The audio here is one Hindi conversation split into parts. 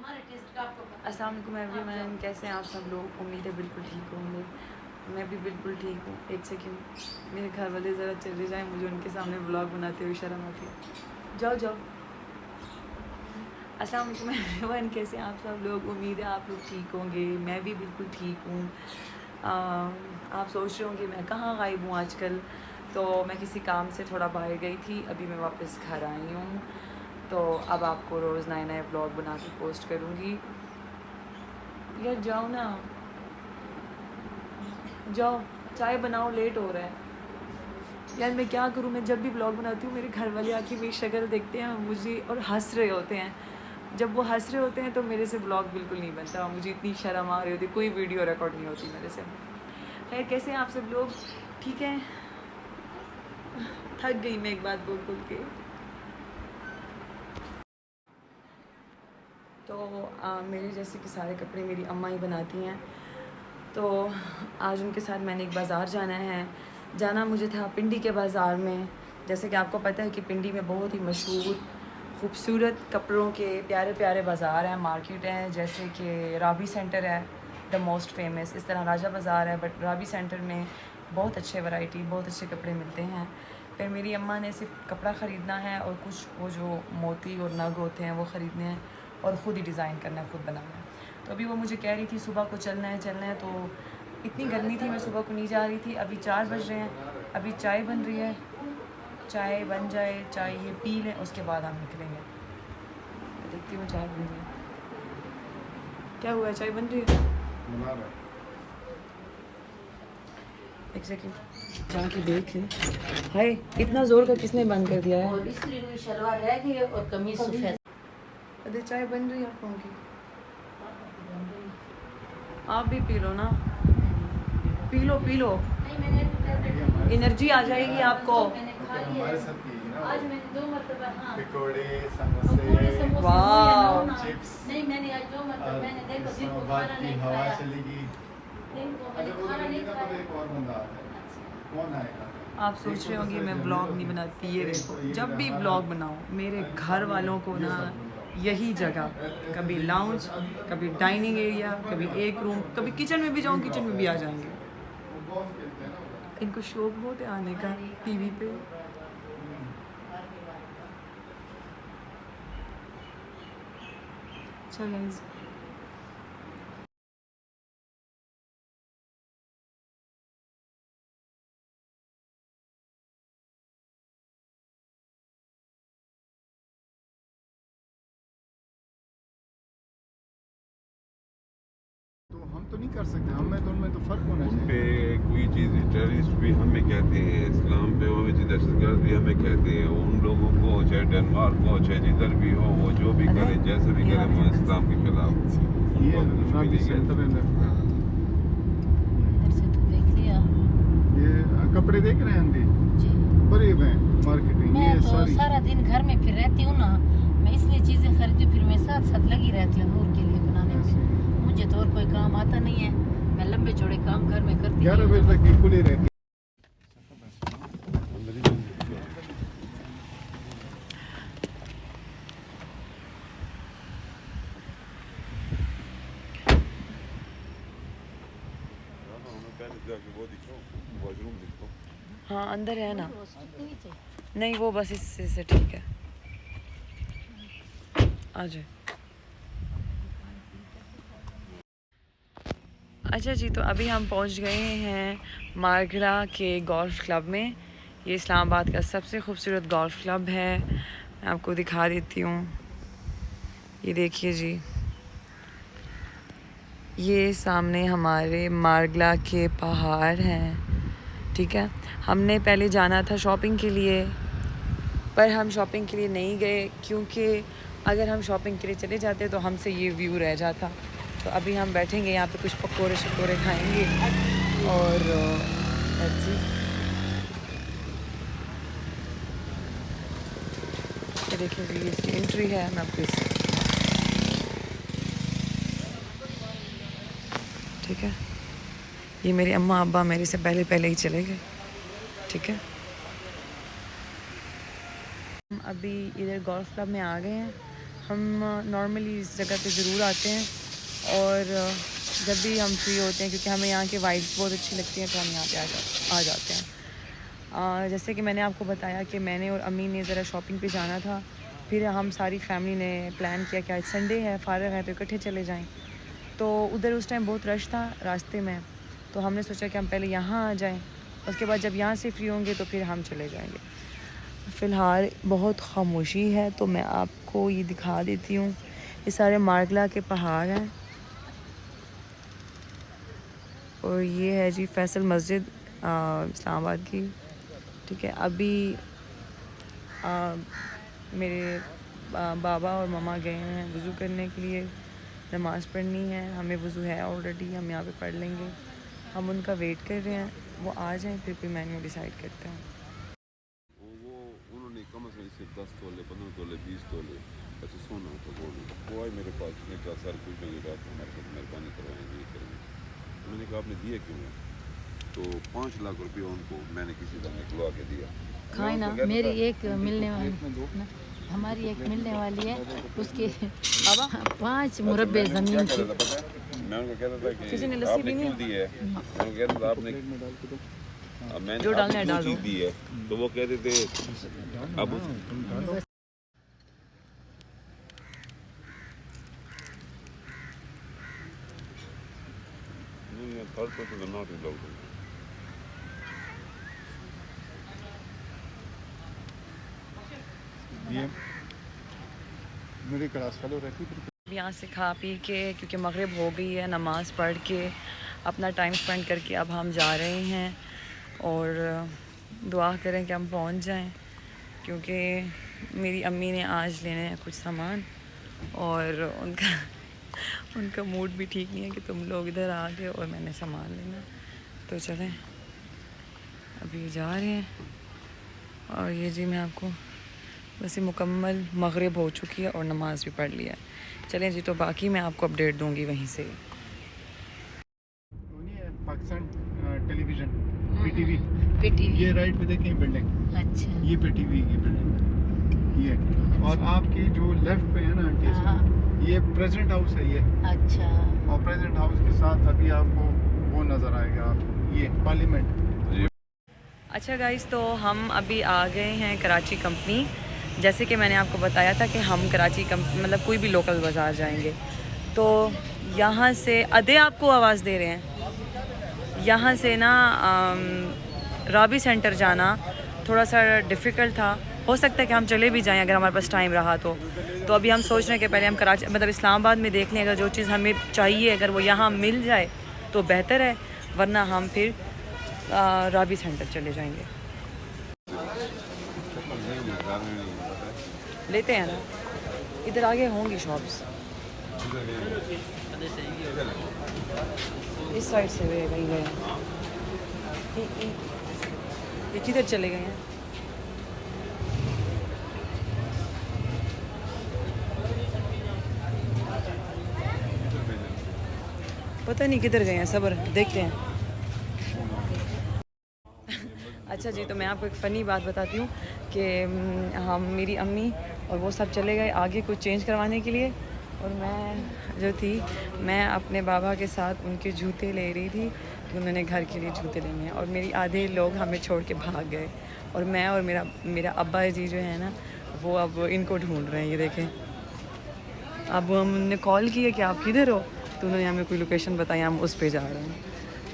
अस्सलाम वालेकुम एवरीवन, कैसे हैं आप सब लोग। उम्मीद है बिल्कुल ठीक होंगे। मैं भी बिल्कुल ठीक हूँ। एक सेकंड, मेरे घर वाले ज़रा चले जाएं, मुझे उनके सामने व्लॉग बनाते हुए शर्म आती है। जाओ जाओ। अस्सलाम वालेकुम एवरीवन, कैसे हैं आप सब लोग। उम्मीद है आप लोग ठीक होंगे। मैं भी बिल्कुल ठीक हूँ। आप सोच रहे होंगे मैं कहाँ गायब हूँ आजकल। तो मैं किसी काम से थोड़ा बाहर गई थी, अभी मैं वापस घर आई हूँ। तो अब आपको रोज़ नए नए ब्लॉग बना के पोस्ट करूँगी। यार जाओ ना, जाओ चाय बनाओ, लेट हो रहा है। यार मैं क्या करूँ, मैं जब भी ब्लॉग बनाती हूँ मेरे घर वाले आके मेरी शक्ल देखते हैं मुझे और हंस रहे होते हैं। जब वो हंस रहे होते हैं तो मेरे से ब्लॉग बिल्कुल नहीं बनता, मुझे इतनी शर्म आ रही होती, कोई वीडियो रिकॉर्ड नहीं होती मेरे से। खैर कैसे हैं आप सब लोग, ठीक हैं। थक गई मैं एक बात बोल बोल के। तो मेरे जैसे कि सारे कपड़े मेरी अम्मा ही बनाती हैं। तो आज उनके साथ मैंने एक बाज़ार जाना मुझे था पिंडी के बाज़ार में। जैसे कि आपको पता है कि पिंडी में बहुत ही मशहूर खूबसूरत कपड़ों के प्यारे प्यारे बाज़ार हैं, मार्केट हैं। जैसे कि राबी सेंटर है द मोस्ट फेमस, इस तरह राजा बाज़ार है, बट राबी सेंटर में बहुत अच्छे वैरायटी, बहुत अच्छे कपड़े मिलते हैं। फिर मेरी अम्मा ने सिर्फ कपड़ा ख़रीदना है और कुछ वो जो मोती और नग होते हैं वो ख़रीदने हैं और ख़ुद ही डिज़ाइन करना है, ख़ुद बनाना है। तो अभी वो मुझे कह रही थी सुबह को चलना है। तो इतनी गर्मी थी, मैं सुबह को नहीं जा रही थी। अभी 4 बज रहे हैं, अभी चाय बन रही है। चाय बन जाए, चाय ये पी लें, उसके बाद हम निकलेंगे। मैं देखती हूँ चाय बन रही है। क्या हुआ, चाय बन रही है? एक सेकंड जाके देख लें। हाय, इतना ज़ोर का किसने बंद कर दिया है? और इसलिए शलवार रह गई और कमीज सफेद। अरे चाय बन रही है आप लोगों की, आप भी पी लो ना, P low P low, energy आ जाएगी आपको। आज मैंने 2 मरतबा पकौड़े, समोसे, वाह। चिप्स। नहीं मैंने आज 2 मरतबा मैंने देखो दिन को बात खाना की नहीं हवा खाया। चलेगी। दिन को मैंने खाना नहीं तो खाया। एक और बंदा आता है, कौन आएगा? आप सोच रहे होंगे मैं ब्लॉग नहीं बनाती। ये देखो, जब भी ब्लॉग बनाओ मेरे घर वालों को ना यही जगह, कभी लाउंज, कभी डाइनिंग एरिया, कभी एक रूम, कभी किचन में भी जाऊँ, किचन में भी आ जाएंगे। वो गोल्फ खेलते हैं ना उधर। इनको शौक बहुत है आने का टीवी पे। चलो गाइस, तो हम तो नहीं कर सकते, हमें तो उनमें तो फर्क होना उन पे चाहिए। कोई चीज़ टेररिस्ट भी हमें कहते हैं, इस्लाम पे वो दहशतगर्द भी हमें कहते हैं। उन लोगों को चाहे डेनमार्क हो, चाहे जिधर भी हो, वो जो भी करे, जैसे भी करे, वो इस्लाम के खिलाफ ये राबी सेंटर है ना। इधर से तो देख लिया ये कपड़े देख रहे हैं आंटी, जी। बड़े हैं मार्केटिंग मैं ये तो सारी। सारा दिन घर में फिर रहती हूँ ना, मैं इसलिए चीजें खरीदी, फिर मैं साथ साथ लगी रहती हूँ नूर के लिए बनाने में। मुझे तो और कोई काम आता नहीं है, मैं लंबे चौड़े काम घर में करती 11 बजे तक ये खुली रहती है। हाँ अंदर है ना। नहीं वो बस इससे से ठीक है, आ जाए। अच्छा जी, तो अभी हम पहुंच गए हैं मारगला के गोल्फ़ क्लब में। ये इस्लामाबाद का सबसे खूबसूरत गोल्फ़ क्लब है, मैं आपको दिखा देती हूँ। ये देखिए जी, ये सामने हमारे मारगला के पहाड़ हैं, ठीक है। हमने पहले जाना था शॉपिंग के लिए, पर हम शॉपिंग के लिए नहीं गए, क्योंकि अगर हम शॉपिंग के लिए चले जाते तो हमसे ये व्यू रह जाता। तो अभी हम बैठेंगे यहाँ पे, कुछ पकौड़े शकोड़े खाएंगे और let's see। ये देखिए जी, इसकी एंट्री है, मैं आपको ठीक है। ये मेरे अम्मा अब्बा मेरे से पहले ही चले गए, ठीक है। हम अभी इधर गोल्फ़ क्लब में आ गए हैं। हम नॉर्मली इस जगह पे ज़रूर आते हैं और जब भी हम फ्री होते हैं, क्योंकि हमें यहाँ की वाइब्स बहुत अच्छी लगती हैं, तो हम यहाँ पे आ जाते हैं। जैसे कि मैंने आपको बताया कि मैंने और अम्मी ने ज़रा शॉपिंग पे जाना था, फिर हम सारी फैमिली ने प्लान किया कि आज संडे है, फ़ारग है, तो इकट्ठे चले जाएं। तो उधर उस टाइम बहुत रश था रास्ते में, तो हमने सोचा कि हम पहले यहाँ आ जाएं, उसके बाद जब यहाँ से फ्री होंगे तो फिर हम चले जाएंगे। फ़िलहाल बहुत खामोशी है, तो मैं आपको ये दिखा देती हूँ। ये सारे मार्गला के पहाड़ हैं और ये है जी फैसल मस्जिद इस्लामाबाद की। ठीक है, अभी मेरे बाबा और मम्मा गए हैं वज़ू करने के लिए, नमाज़ पढ़नी है। हमें वज़ू है ऑलरेडी, हम यहाँ पे पढ़ लेंगे। हम उनका वेट कर रहे हैं, वो आ जाएं फिर कोई मेन्यू डिसाइड करते हैं। वो उन्होंने कम से कम सिर्फ 10 तोले 15 तोले 20 तोले अच्छा सोना तो वो आए मेरे पास ने कहा सर कुछ नहीं बात हमारे साथ मेहरबानी करवाएंगे ये करेंगे। मैंने कहा आपने दिए क्यों है? तो 5 लाख रुपये उनको मैंने किसी तरह निकलवा के दिया। खाए ना, मेरी एक मिलने वाली हमारी एक मिलने वाली है, उसके 5 मुरब्बे ज़मीन की। मैं उनको कहता था कि किसी ने लस्सी भी नहीं दी है, मैं उनको कहता था आपने मैंने जो डालना है आपको डाल चीज़ दो। दी है, तो वो कहते थे अब थर्ड पर्सन नॉट अलाउड। ये मेरी क्लास फॉलो रहती है। यहाँ से खा पी के, क्योंकि मगरिब हो गई है, नमाज़ पढ़ के अपना टाइम स्पेंड करके अब हम जा रहे हैं और दुआ करें कि हम पहुँच जाएं, क्योंकि मेरी अम्मी ने आज लेने हैं कुछ सामान और उनका मूड भी ठीक नहीं है कि तुम लोग इधर आ गए और मैंने सामान लेना। तो चलें, अभी जा रहे हैं। और ये जी मैं आपको वैसे मुकम्मल मगरिब हो चुकी है और नमाज़ भी पढ़ लिया है। चलें जी, तो बाकी मैं आपको अपडेट दूंगी वहीं से। पाकिस्तान टेलीविज़न पीटीवी, पीटीवी ये राइट पे देखें बिल्डिंग, अच्छा ये पीटीवी की बिल्डिंग ये, और आपके जो लेफ्ट पे है ना आंटी, हाँ ये प्रेसिडेंट हाउस है ये। अच्छा, और प्रेसिडेंट हाउस के साथ अभी आपको वो नज़र आएगा, ये पार्लियामेंट। अच्छा गाइस, तो हम अभी आ गए हैं कराची कंपनी। जैसे कि मैंने आपको बताया था कि हम कराची मतलब कोई भी लोकल बाज़ार जाएंगे, तो यहाँ से अदे आपको आवाज़ दे रहे हैं। यहाँ से ना राबी सेंटर जाना थोड़ा सा डिफ़िकल्ट था, हो सकता है कि हम चले भी जाएं अगर हमारे पास टाइम रहा तो। अभी हम सोच रहे हैं कि पहले हम कराची मतलब इस्लामाबाद में देख लें, अगर जो चीज़ हमें चाहिए अगर वो यहाँ मिल जाए तो बेहतर है, वरना हम फिर राबी सेंटर चले जाएंगे। लेते हैं ना, इधर आगे होंगी शॉप्स, इस साइड से वे कहीं गए हैं। ये किधर चले गए हैं? पता नहीं किधर गए हैं, सब्र देखते हैं। अच्छा जी, तो मैं आपको एक फ़नी बात बताती हूँ कि हम मेरी अम्मी और वो सब चले गए आगे कुछ चेंज करवाने के लिए, और मैं जो थी मैं अपने बाबा के साथ उनके जूते ले रही थी कि उन्होंने घर के लिए जूते लेने हैं, और मेरी आधे लोग हमें छोड़ के भाग गए, और मैं और मेरा अब्बा जी जो है ना वो अब इनको ढूंढ रहे हैं। ये देखें, अब हमने कॉल किया कि आप किधर हो, तो उन्होंने हमें कोई लोकेशन बताई, हम उस पे जा रहे हैं।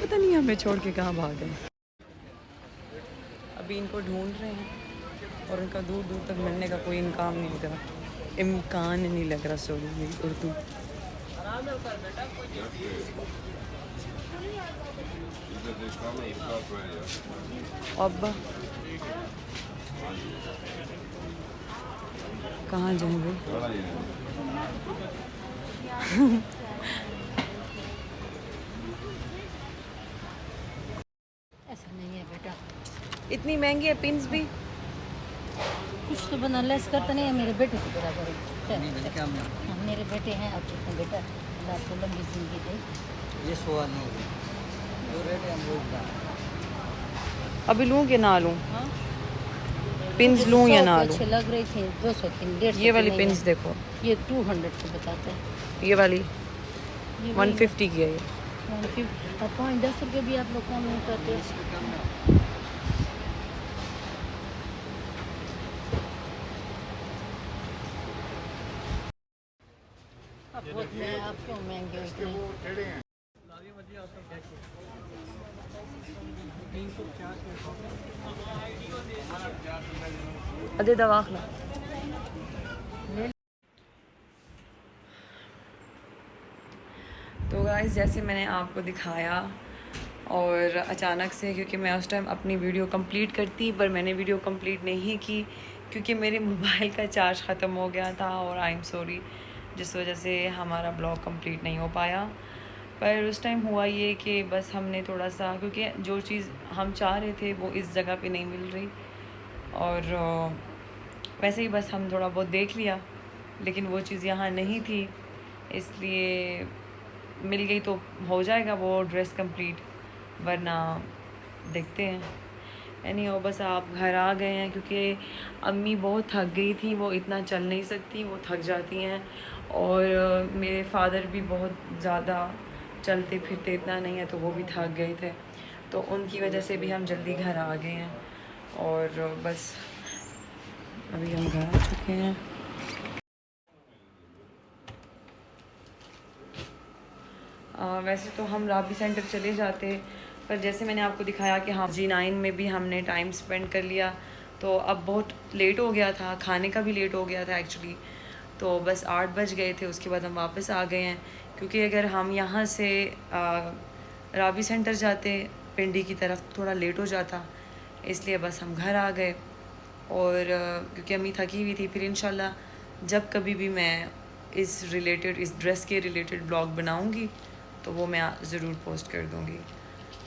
पता नहीं हमें छोड़ के कहाँ भाग गए। अभी इनको ढूंढ रहे हैं और उनका दूर दूर तक मिलने का कोई इम्कान नहीं लग रहा। सॉरी मेरी उर्दू। अब कहाँ जाएंगे? ऐसा नहीं है बेटा, इतनी महंगी है पिन्स भी। कुछ तो बना लेस करता नहीं है, मेरे बेटे के बराबर है। हाँ, मेरे बेटे हैं। आप कितने बेटा, अल्लाह आपको लंबी जिंदगी दे। ये सवाल नहीं जो रेट हम लोग का अभी लूँ कि ना लूँ? हाँ पिन्स लूँ या ना लूँ? अच्छे लग रहे थे 200 के 150 ये वाली पिन्स देखो, ये 200 के बताते हैं। ये वाली ये 150 की है ये। 150 और 5-10 रुपये भी आप लोग कम नहीं करते। अब बहुत महंगे, आप क्यों महंगे इसके इतने? वो टेढ़े हैं। अदे दवाखला। तो गाइस जैसे मैंने आपको दिखाया और अचानक से, क्योंकि मैं उस टाइम अपनी वीडियो कंप्लीट करती पर मैंने वीडियो कंप्लीट नहीं की क्योंकि मेरे मोबाइल का चार्ज ख़त्म हो गया था और आई एम सॉरी, जिस वजह से हमारा ब्लॉग कंप्लीट नहीं हो पाया। पर उस टाइम हुआ ये कि बस हमने थोड़ा सा, क्योंकि जो चीज़ हम चाह रहे थे वो इस जगह पे नहीं मिल रही और वैसे ही बस हम थोड़ा बहुत देख लिया, लेकिन वो चीज़ यहाँ नहीं थी, इसलिए मिल गई तो हो जाएगा वो ड्रेस कंप्लीट, वरना देखते हैं। यानी वो बस आप घर आ गए हैं क्योंकि अम्मी बहुत थक गई थी, वो इतना चल नहीं सकती, वो थक जाती हैं और मेरे फादर भी बहुत ज़्यादा चलते फिरते इतना नहीं है, तो वो भी थक गए थे, तो उनकी वजह से भी हम जल्दी घर आ गए हैं और बस अभी हम घर आ चुके हैं। वैसे तो हम राबी सेंटर चले जाते, पर जैसे मैंने आपको दिखाया कि हाँ G9 में भी हमने टाइम स्पेंड कर लिया, तो अब बहुत लेट हो गया था, खाने का भी लेट हो गया था एक्चुअली, तो बस 8 बज गए थे। उसके बाद हम वापस आ गए हैं क्योंकि अगर हम यहाँ से राबी सेंटर जाते पिंडी की तरफ थोड़ा लेट हो जाता, इसलिए बस हम घर आ गए। और क्योंकि अम्मी थकी हुई थी, फिर इंशाल्लाह जब कभी भी मैं इस ड्रेस के रिलेटेड ब्लॉग बनाऊंगी तो वो मैं ज़रूर पोस्ट कर दूंगी।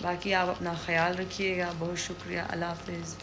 बाकी आप अपना ख्याल रखिएगा, बहुत शुक्रिया, अल्लाह हाफ़िज़।